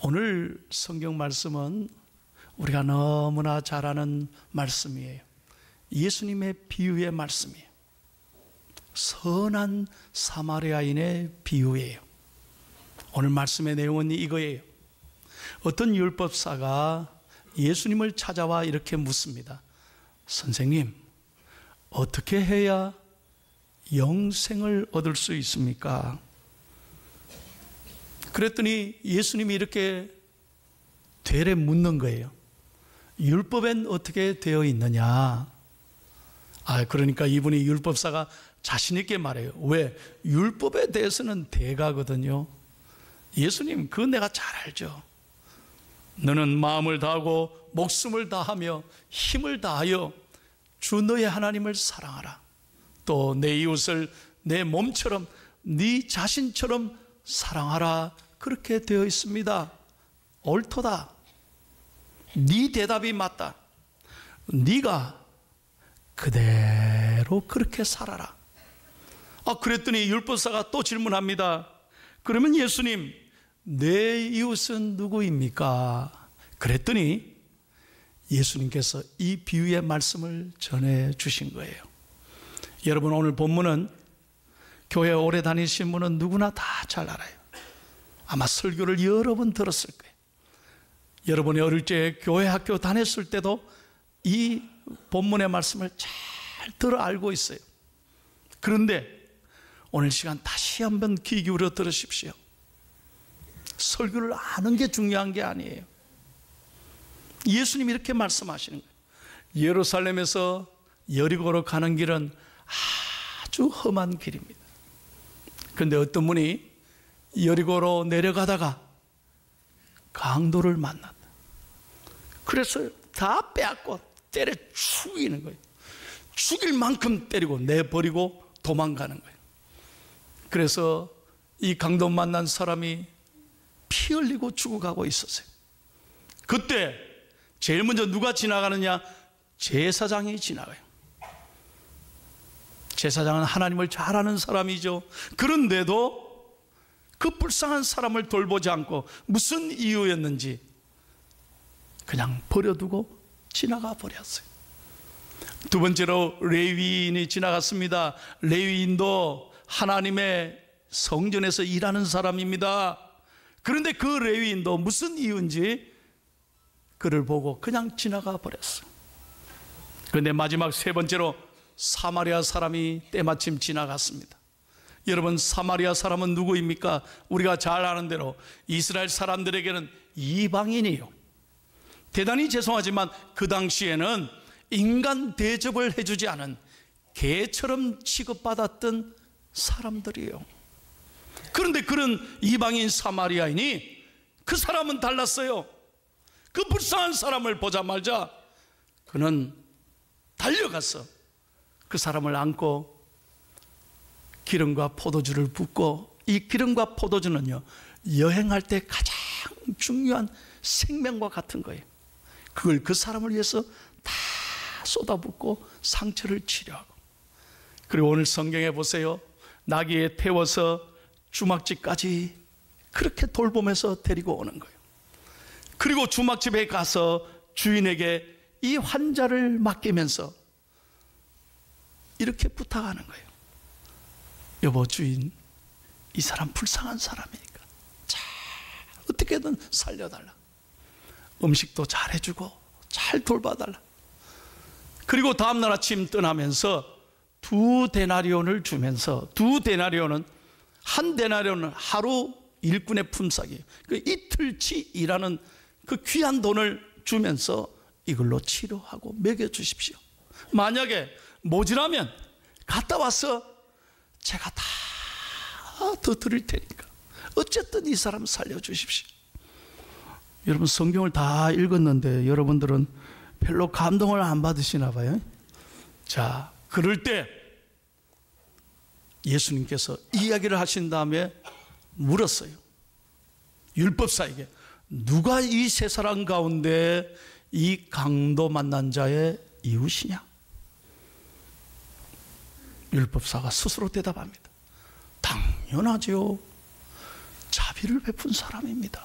오늘 성경 말씀은 우리가 너무나 잘 아는 말씀이에요. 예수님의 비유의 말씀이에요. 선한 사마리아인의 비유예요. 오늘 말씀의 내용은 이거예요. 어떤 율법사가 예수님을 찾아와 이렇게 묻습니다. 선생님, 어떻게 해야 영생을 얻을 수 있습니까? 그랬더니 예수님이 이렇게 되레 묻는 거예요. 율법엔 어떻게 되어 있느냐? 그러니까 이분이 율법사가 자신 있게 말해요. 왜? 율법에 대해서는 대가거든요. 예수님, 그건 내가 잘 알죠. 너는 마음을 다하고 목숨을 다하며 힘을 다하여 주 너의 하나님을 사랑하라. 또 내 이웃을 내 몸처럼 네 자신처럼 사랑하라. 그렇게 되어 있습니다. 옳도다. 네 대답이 맞다. 네가 그대로 그렇게 살아라. 그랬더니 율법사가 또 질문합니다. 그러면 예수님, 내 이웃은 누구입니까? 그랬더니 예수님께서 이 비유의 말씀을 전해 주신 거예요. 여러분, 오늘 본문은 교회 오래 다니신 분은 누구나 다 잘 알아요. 아마 설교를 여러 번 들었을 거예요. 여러분이 어릴 때 교회 학교 다녔을 때도 이 본문의 말씀을 잘 들어 알고 있어요. 그런데 오늘 시간 다시 한번 귀 기울여 들으십시오. 설교를 아는 게 중요한 게 아니에요. 예수님이 이렇게 말씀하시는 거예요. 예루살렘에서 여리고로 가는 길은 아주 험한 길입니다. 그런데 어떤 분이 여리고로 내려가다가 강도를 만났다. 그래서 다 빼앗고 때려 죽이는 거예요. 죽일 만큼 때리고 내버리고 도망가는 거예요. 그래서 이 강도 만난 사람이 피 흘리고 죽어가고 있었어요. 그때 제일 먼저 누가 지나가느냐? 제사장이 지나가요. 제사장은 하나님을 잘 아는 사람이죠. 그런데도 그 불쌍한 사람을 돌보지 않고 무슨 이유였는지 그냥 버려두고 지나가 버렸어요. 두 번째로 레위인이 지나갔습니다. 레위인도 하나님의 성전에서 일하는 사람입니다. 그런데 그 레위인도 무슨 이유인지 그를 보고 그냥 지나가 버렸어요. 그런데 마지막 세 번째로 사마리아 사람이 때마침 지나갔습니다. 여러분, 사마리아 사람은 누구입니까? 우리가 잘 아는 대로 이스라엘 사람들에게는 이방인이요. 대단히 죄송하지만 그 당시에는 인간 대접을 해주지 않은 개처럼 취급받았던 사람들이에요. 그런데 그런 이방인 사마리아인이, 그 사람은 달랐어요. 그 불쌍한 사람을 보자마자 그는 달려가서 그 사람을 안고 기름과 포도주를 붓고, 이 기름과 포도주는요, 여행할 때 가장 중요한 생명과 같은 거예요. 그걸 그 사람을 위해서 다 쏟아붓고 상처를 치료하고, 그리고 오늘 성경에 보세요. 나귀에 태워서 주막집까지 그렇게 돌보면서 데리고 오는 거예요. 그리고 주막집에 가서 주인에게 이 환자를 맡기면서 이렇게 부탁하는 거예요. 여보, 주인, 이 사람 불쌍한 사람이니까 잘 어떻게든 살려달라. 음식도 잘 해주고 잘 돌봐달라. 그리고 다음날 아침 떠나면서 2데나리온을 주면서, 2데나리온은, 한 데나리온은 하루 일꾼의 품삯이에요. 그 이틀치 일하는 그 귀한 돈을 주면서 이걸로 치료하고 먹여주십시오. 만약에 모자라면 갔다 와서 제가 다 더 드릴 테니까 어쨌든 이 사람 살려주십시오. 여러분, 성경을 다 읽었는데 여러분들은 별로 감동을 안 받으시나 봐요. 자, 그럴 때 예수님께서 이야기를 하신 다음에 물었어요. 율법사에게, 누가 이 세 사람 가운데 이 강도 만난 자의 이웃이냐? 율법사가 스스로 대답합니다. 당연하죠. 자비를 베푼 사람입니다.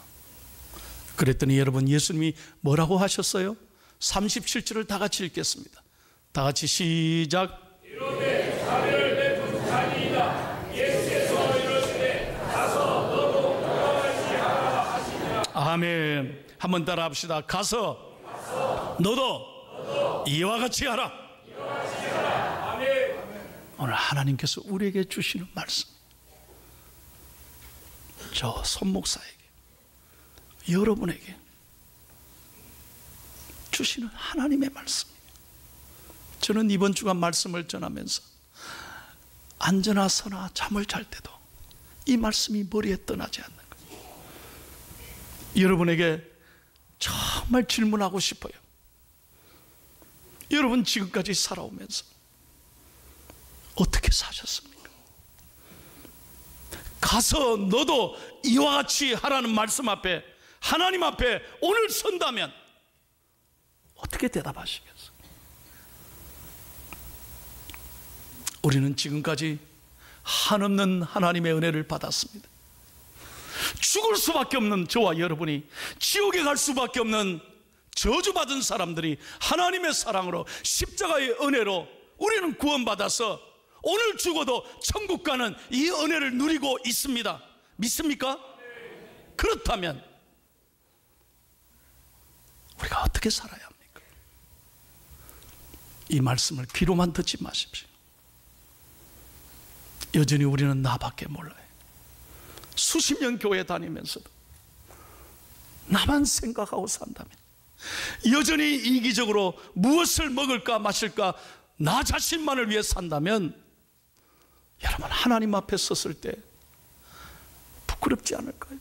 그랬더니 여러분, 예수님이 뭐라고 하셨어요? 37절을 다 같이 읽겠습니다. 다 같이 시작. 이르되 자비를 베푼 자니이다. 예수께서 이르시되 가서 너도 그와 같이 하라 하시니라. 아멘. 한번 따라 합시다. 가서 너도 이와 같이 하라. 아멘. 오늘 하나님께서 우리에게 주시는 말씀, 저 손목사에게, 여러분에게 주시는 하나님의 말씀이에요. 저는 이번 주간 말씀을 전하면서 앉으나 서나 잠을 잘 때도 이 말씀이 머리에 떠나지 않는 거예요. 여러분에게 정말 질문하고 싶어요. 여러분, 지금까지 살아오면서 어떻게 사셨습니까? 가서 너도 이와 같이 하라는 말씀 앞에, 하나님 앞에 오늘 선다면 어떻게 대답하시겠어요? 우리는 지금까지 한없는 하나님의 은혜를 받았습니다. 죽을 수밖에 없는 저와 여러분이, 지옥에 갈 수밖에 없는 저주받은 사람들이 하나님의 사랑으로, 십자가의 은혜로 우리는 구원받아서 오늘 죽어도 천국 가는 이 은혜를 누리고 있습니다. 믿습니까? 그렇다면 우리가 어떻게 살아야 합니까? 이 말씀을 귀로만 듣지 마십시오. 여전히 우리는 나밖에 몰라요. 수십 년 교회 다니면서도 나만 생각하고 산다면, 여전히 이기적으로 무엇을 먹을까 마실까 나 자신만을 위해 산다면, 여러분, 하나님 앞에 섰을 때 부끄럽지 않을까요?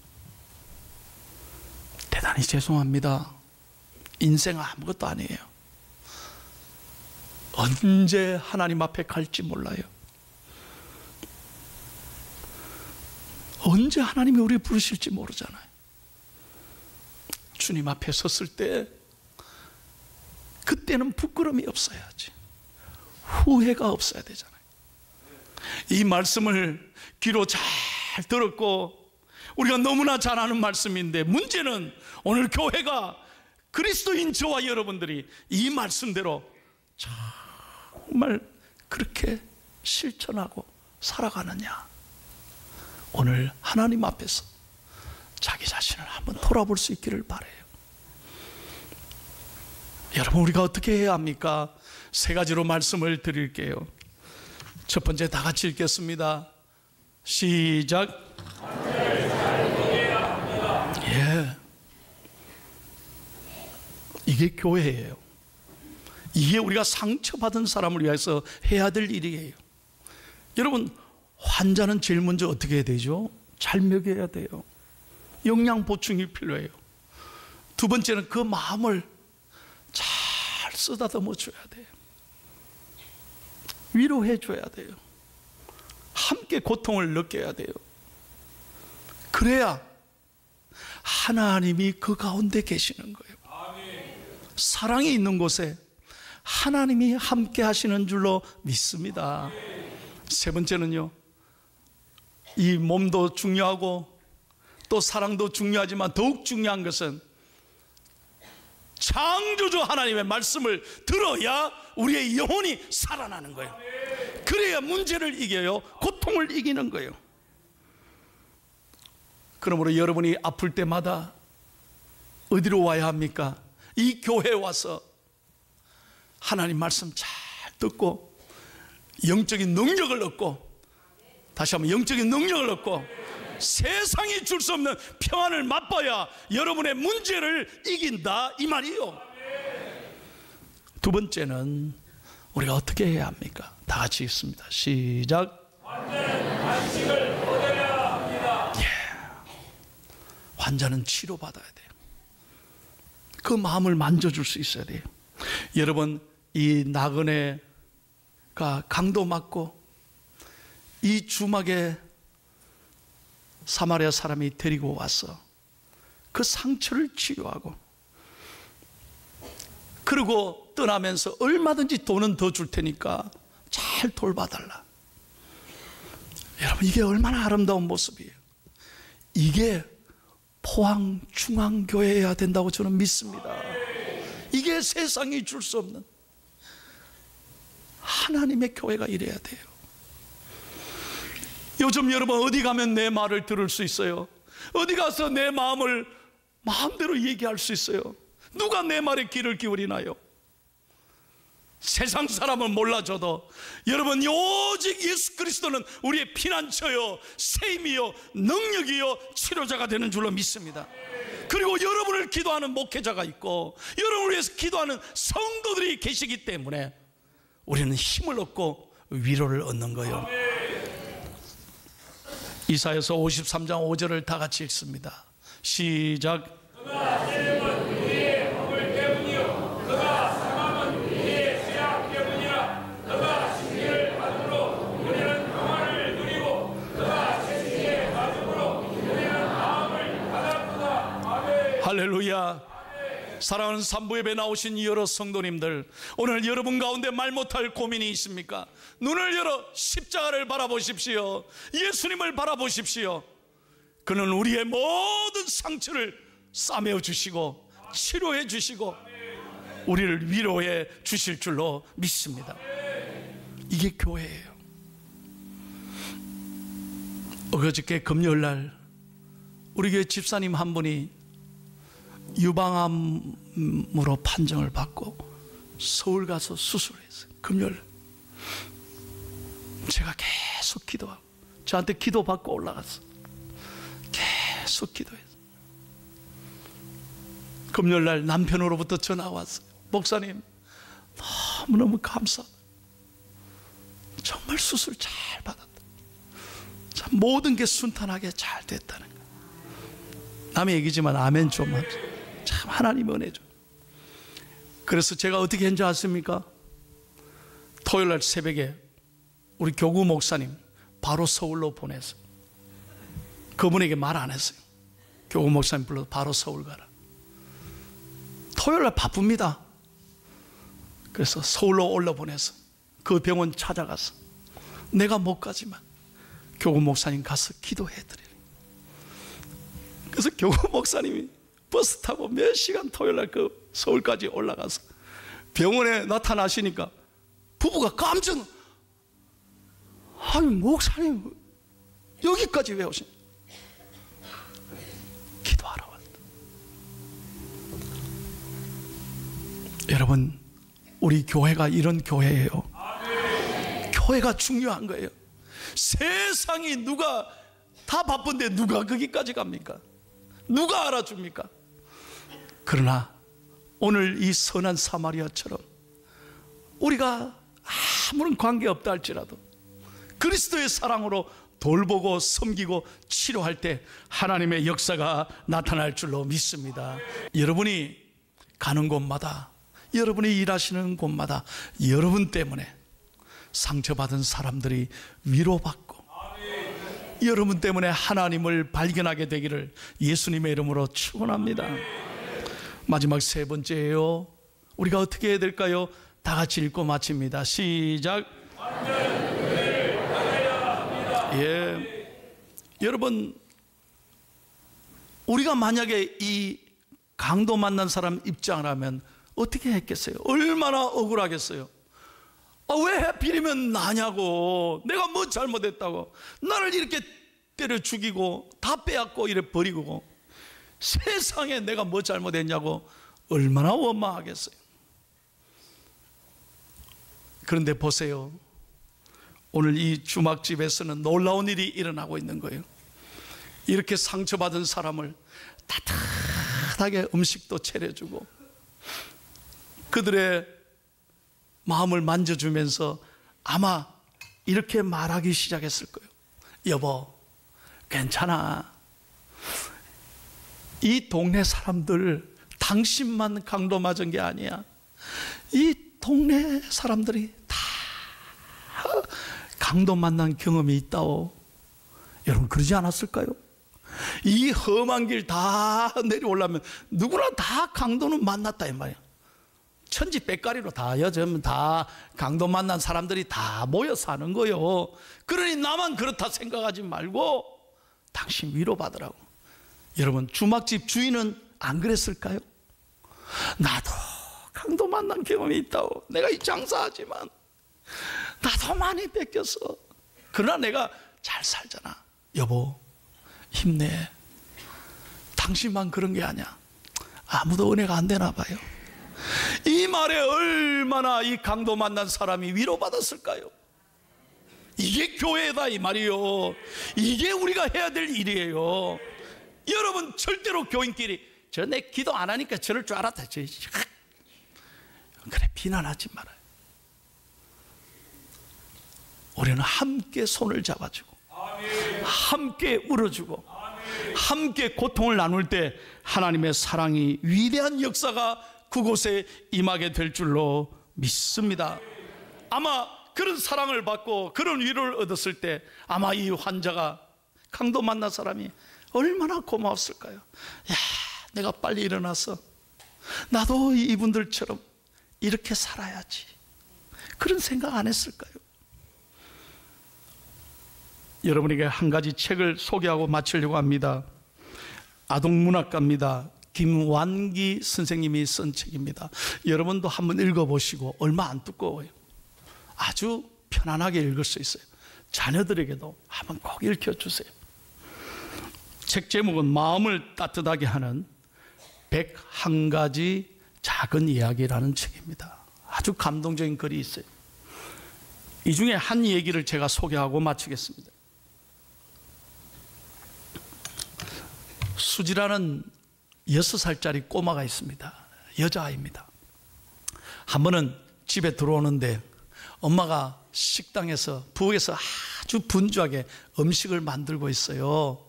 대단히 죄송합니다. 인생은 아무것도 아니에요. 언제 하나님 앞에 갈지 몰라요. 언제 하나님이 우리 부르실지 모르잖아요. 주님 앞에 섰을 때 그때는 부끄러움이 없어야지, 후회가 없어야 되잖아요. 이 말씀을 귀로 잘 들었고 우리가 너무나 잘 아는 말씀인데, 문제는 오늘 교회가, 그리스도인 저와 여러분들이 이 말씀대로 정말 그렇게 실천하고 살아가느냐. 오늘 하나님 앞에서 자기 자신을 한번 돌아볼 수 있기를 바라요. 여러분, 우리가 어떻게 해야 합니까? 세 가지로 말씀을 드릴게요. 첫 번째, 다 같이 읽겠습니다. 시작. 예, 이게 교회예요. 이게 우리가 상처받은 사람을 위해서 해야 될 일이에요. 여러분, 환자는 제일 먼저 어떻게 해야 되죠? 잘 먹여야 돼요. 영양 보충이 필요해요. 두 번째는 그 마음을 잘 쓰다듬어 줘야 돼요. 위로해 줘야 돼요. 함께 고통을 느껴야 돼요. 그래야 하나님이 그 가운데 계시는 거예요. 사랑이 있는 곳에 하나님이 함께 하시는 줄로 믿습니다. 세 번째는요, 이 몸도 중요하고 또 사랑도 중요하지만 더욱 중요한 것은 창조주 하나님의 말씀을 들어야 우리의 영혼이 살아나는 거예요. 그래야 문제를 이겨요. 고통을 이기는 거예요. 그러므로 여러분이 아플 때마다 어디로 와야 합니까? 이 교회에 와서 하나님 말씀 잘 듣고 영적인 능력을 얻고, 다시 한번 영적인 능력을 얻고 세상이 줄 수 없는 평안을 맛봐야 여러분의 문제를 이긴다, 이 말이에요. 두 번째는 우리가 어떻게 해야 합니까? 다 같이 읽습니다. 시작. 환식을 얻어야 합니다. 예. 환자는 치료받아야 돼요. 그 마음을 만져줄 수 있어야 돼요. 여러분, 이 나그네가 강도 맞고 이 주막에 사마리아 사람이 데리고 와서 그 상처를 치유하고, 그리고 떠나면서 얼마든지 돈은 더 줄 테니까 잘 돌봐달라. 여러분, 이게 얼마나 아름다운 모습이에요. 이게 포항 중앙교회여야 된다고 저는 믿습니다. 이게 세상이 줄 수 없는 하나님의 교회가 이래야 돼요. 요즘 여러분 어디 가면 내 말을 들을 수 있어요? 어디 가서 내 마음을 마음대로 얘기할 수 있어요? 누가 내 말에 귀를 기울이나요? 세상 사람은 몰라줘도 여러분, 오직 예수 그리스도는 우리의 피난처요, 셈이요, 능력이요, 치료자가 되는 줄로 믿습니다. 그리고 여러분을 기도하는 목회자가 있고 여러분을 위해서 기도하는 성도들이 계시기 때문에 우리는 힘을 얻고 위로를 얻는 거예요. 이사야서 53장 5절을 다 같이 읽습니다. 시작. 그가 세력은 우리의 법을 때문이요 그가 상함은 우리의 죄악 때문이라. 그가 징계를 받음으로 우리는 평안을 누리고 그가 채찍에 맞음으로 우리는 마음을 받았구나. 아멘. 할렐루야. 사랑하는 산부예배 나오신 여러 성도님들, 오늘 여러분 가운데 말 못할 고민이 있습니까? 눈을 열어 십자가를 바라보십시오. 예수님을 바라보십시오. 그는 우리의 모든 상처를 싸매어 주시고 치료해 주시고 우리를 위로해 주실 줄로 믿습니다. 이게 교회예요. 어저께 금요일날 우리 교회 집사님 한 분이 유방암으로 판정을 받고 서울 가서 수술했어요. 금요일 제가 계속 기도하고, 저한테 기도받고 올라갔어. 계속 기도했어요. 금요일날 남편으로부터 전화가 왔어요. 목사님, 너무너무 감사합니다. 정말 수술 잘 받았다. 참 모든 게 순탄하게 잘 됐다는 거. 남의 얘기지만 아멘 좀 합시다. 참 하나님 은혜죠. 그래서 제가 어떻게 했는지 아십니까? 토요일날 새벽에 우리 교구 목사님 바로 서울로 보내서, 그분에게 말 안 했어요. 교구 목사님 불러서 바로 서울 가라. 토요일날 바쁩니다. 그래서 서울로 올려보내서 그 병원 찾아가서 내가 못 가지만 교구 목사님 가서 기도해드리래. 그래서 교구 목사님이 버스 타고 몇 시간 토요일날 그 서울까지 올라가서 병원에 나타나시니까 부부가 깜짝, 아니 목사님 여기까지 왜 오신? 기도하러 왔다. 여러분, 우리 교회가 이런 교회예요. 교회가 중요한 거예요. 세상이 누가 다 바쁜데 누가 거기까지 갑니까? 누가 알아줍니까? 그러나 오늘 이 선한 사마리아처럼 우리가 아무런 관계없다 할지라도 그리스도의 사랑으로 돌보고 섬기고 치료할 때 하나님의 역사가 나타날 줄로 믿습니다. 여러분이 가는 곳마다, 여러분이 일하시는 곳마다 여러분 때문에 상처받은 사람들이 위로받고 여러분 때문에 하나님을 발견하게 되기를 예수님의 이름으로 축원합니다. 마지막 세 번째예요. 우리가 어떻게 해야 될까요? 다 같이 읽고 마칩니다. 시작. 예, 여러분, 우리가 만약에 이 강도 만난 사람 입장을 하면 어떻게 했겠어요? 얼마나 억울하겠어요? 왜 하필이면 나냐고, 내가 뭐 잘못했다고, 나를 이렇게 때려 죽이고 다 빼앗고 이래 버리고 세상에 내가 뭐 잘못했냐고 얼마나 원망하겠어요. 그런데 보세요, 오늘 이 주막집에서는 놀라운 일이 일어나고 있는 거예요. 이렇게 상처받은 사람을 따뜻하게 음식도 차려주고 그들의 마음을 만져주면서 아마 이렇게 말하기 시작했을 거예요. 여보, 괜찮아. 이 동네 사람들 당신만 강도 맞은 게 아니야. 이 동네 사람들이 다 강도 만난 경험이 있다오. 여러분 그러지 않았을까요? 이 험한 길 다 내려오려면 누구나 다 강도는 만났다 이 말이야. 천지 빽가리로 다 요즘 다 강도 만난 사람들이 다 모여 사는 거요. 그러니 나만 그렇다 생각하지 말고 당신 위로받으라고. 여러분, 주막집 주인은 안 그랬을까요? 나도 강도 만난 경험이 있다고. 내가 이 장사하지만 나도 많이 뺏겼어. 그러나 내가 잘 살잖아. 여보, 힘내. 당신만 그런 게 아니야. 아무도 은혜가 안 되나 봐요. 이 말에 얼마나 이 강도 만난 사람이 위로받았을까요? 이게 교회다 이 말이요. 이게 우리가 해야 될 일이에요. 여러분, 절대로 교인끼리 저 내 기도 안 하니까 저럴 줄 알았다, 그래 비난하지 말아요. 우리는 함께 손을 잡아주고 함께 울어주고 함께 고통을 나눌 때 하나님의 사랑이 위대한 역사가 그곳에 임하게 될 줄로 믿습니다. 아마 그런 사랑을 받고 그런 위로를 얻었을 때 아마 이 환자가, 강도 만난 사람이 얼마나 고마웠을까요? 야, 내가 빨리 일어나서 나도 이분들처럼 이렇게 살아야지, 그런 생각 안 했을까요? 여러분에게 한 가지 책을 소개하고 마치려고 합니다. 아동문학가입니다. 김완기 선생님이 쓴 책입니다. 여러분도 한번 읽어보시고, 얼마 안 두꺼워요. 아주 편안하게 읽을 수 있어요. 자녀들에게도 한번 꼭 읽혀주세요. 책 제목은 마음을 따뜻하게 하는 101가지 작은 이야기라는 책입니다. 아주 감동적인 글이 있어요. 이 중에 한 얘기를 제가 소개하고 마치겠습니다. 수지라는 6살짜리 꼬마가 있습니다. 여자아이입니다. 한 번은 집에 들어오는데 엄마가 식당에서, 부엌에서 아주 분주하게 음식을 만들고 있어요.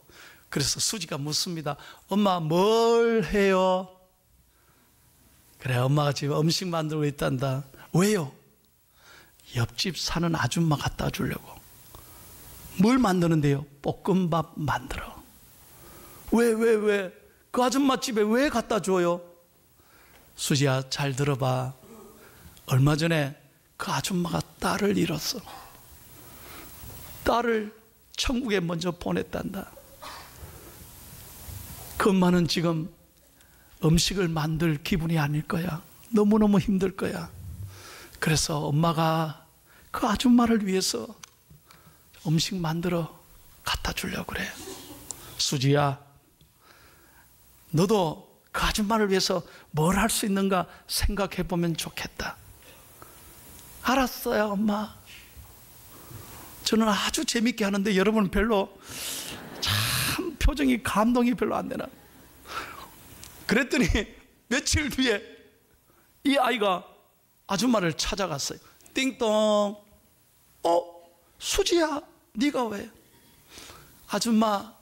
그래서 수지가 묻습니다. 엄마, 뭘 해요? 그래, 엄마가 지금 음식 만들고 있단다. 왜요? 옆집 사는 아줌마 갖다 주려고. 뭘 만드는데요? 볶음밥 만들어. 왜? 그 아줌마 집에 왜 갖다 줘요? 수지야, 잘 들어봐. 얼마 전에 그 아줌마가 딸을 잃었어. 딸을 천국에 먼저 보냈단다. 그 엄마는 지금 음식을 만들 기분이 아닐 거야. 너무너무 힘들 거야. 그래서 엄마가 그 아줌마를 위해서 음식 만들어 갖다 주려고 그래. 수지야, 너도 그 아줌마를 위해서 뭘 할 수 있는가 생각해 보면 좋겠다. 알았어요, 엄마. 저는 아주 재밌게 하는데 여러분은 별로, 참 표정이, 감동이 별로 안 되나. 그랬더니 며칠 뒤에 이 아이가 아줌마를 찾아갔어요. 띵동. 수지야, 네가 왜? 아줌마,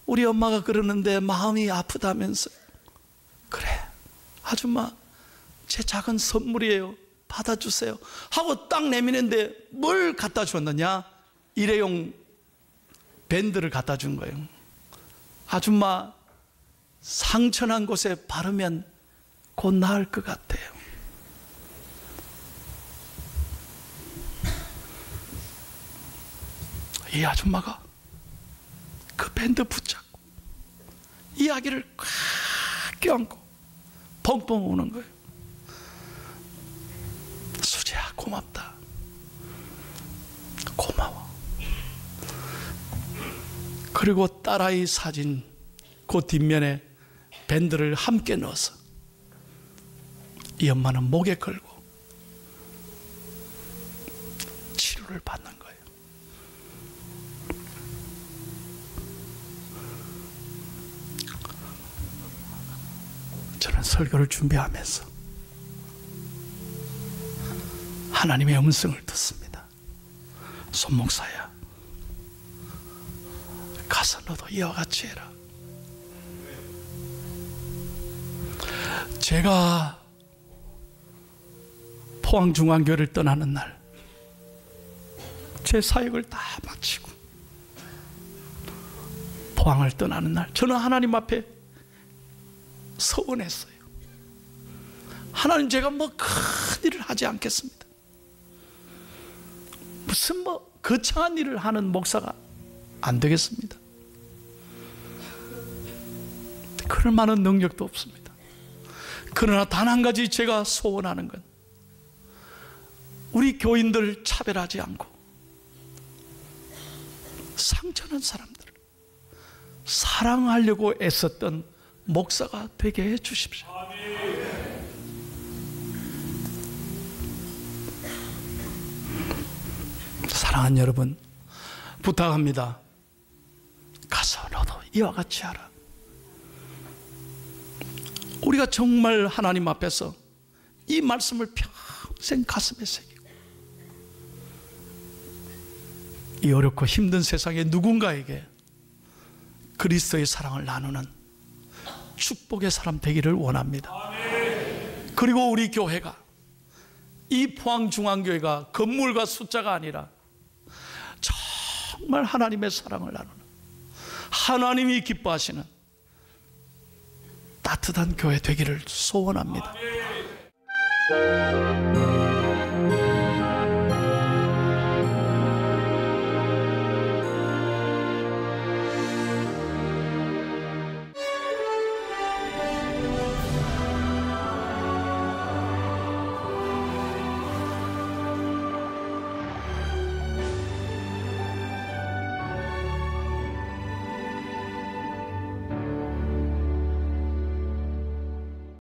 우리 엄마가 그러는데 마음이 아프다면서. 그래, 아줌마, 제 작은 선물이에요. 받아주세요 하고 딱 내미는데 뭘 갖다 줬느냐? 일회용 밴드를 갖다 준 거예요. 아줌마, 상처난 곳에 바르면 곧 나을 것 같아요. 이 아줌마가 그 밴드 붙잡고 이 아기를 꽉 껴안고 펑펑 우는 거예요. 수지야, 고맙다. 고마워. 그리고 딸아이 사진 그 뒷면에 밴드를 함께 넣어서 이 엄마는 목에 걸고 치료를 받는 거예요. 저는 설교를 준비하면서 하나님의 음성을 듣습니다. 손 목사야, 가서 너도 이와 같이 해라. 제가 포항중앙교회를 떠나는 날, 제 사역을 다 마치고 포항을 떠나는 날, 저는 하나님 앞에 서원했어요. 하나님, 제가 뭐 큰 일을 하지 않겠습니다. 무슨 뭐 거창한 일을 하는 목사가 안 되겠습니다. 그럴 만한 능력도 없습니다. 그러나 단 한 가지 제가 소원하는 건 우리 교인들 차별하지 않고 상처난 사람들을 사랑하려고 애썼던 목사가 되게 해 주십시오. 사랑하는 여러분, 부탁합니다. 가서 너도 이와 같이 하라. 우리가 정말 하나님 앞에서 이 말씀을 평생 가슴에 새기고 이 어렵고 힘든 세상에 누군가에게 그리스도의 사랑을 나누는 축복의 사람 되기를 원합니다. 그리고 우리 교회가, 이 포항중앙교회가 건물과 숫자가 아니라 정말 하나님의 사랑을 나누는, 하나님이 기뻐하시는 따뜻한 교회 되기를 소원합니다.